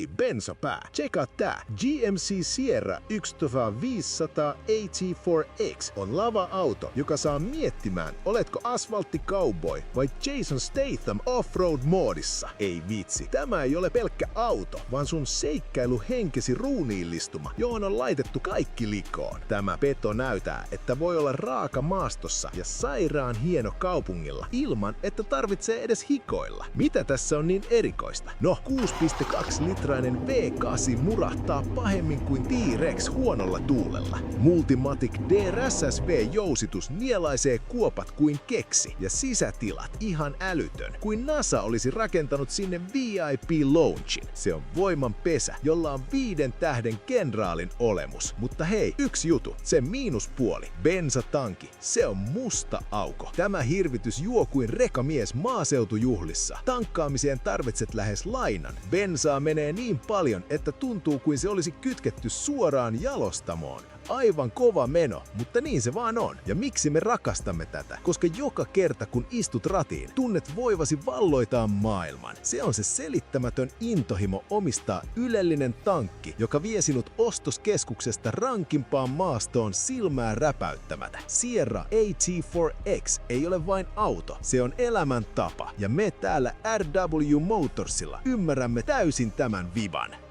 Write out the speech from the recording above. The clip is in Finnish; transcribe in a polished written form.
Hei bensapää, tsekaa tää. GMC Sierra 1500 AT4X on lava-auto, joka saa miettimään, oletko asfaltti-cowboy vai Jason Statham offroad-moodissa. Ei vitsi, tämä ei ole pelkkä auto, vaan sun seikkailuhenkesi ruumiillistuma, johon on laitettu kaikki likoon. Tämä peto näyttää, että voi olla raaka maastossa ja sairaan hieno kaupungilla, ilman että tarvitsee edes hikoilla. Mitä tässä on niin erikoista? No, 6,2-litrainen V8 murahtaa pahemmin kuin T-Rex huonolla tuulella. Multimatic DRSSV-jousitus nielaisee kuopat kuin keksi ja sisätilat ihan älytön, kuin NASA olisi rakentanut sinne VIP-loungin. Se on voimanpesä, jolla on 5 tähden kenraalin olemus. Mutta hei, yksi jutu, se miinuspuoli. Bensatanki, se on musta auko. Tämä hirvitys juo kuin rekamies maaseutujuhlissa. Tankkaamiseen tarvitset lähes lainan. Bensaa menee niin paljon, että tuntuu kuin se olisi kytketty suoraan jalostamoon. Aivan kova meno, mutta niin se vaan on. Ja miksi me rakastamme tätä? Koska joka kerta kun istut ratiin, tunnet voivasi valloittaa maailman. Se on se selittämätön intohimo omistaa ylellinen tankki, joka vie sinut ostoskeskuksesta rankimpaan maastoon silmää räpäyttämättä. Sierra AT4X ei ole vain auto, se on elämäntapa. Ja me täällä RW Motorsilla ymmärrämme täysin tämän viban.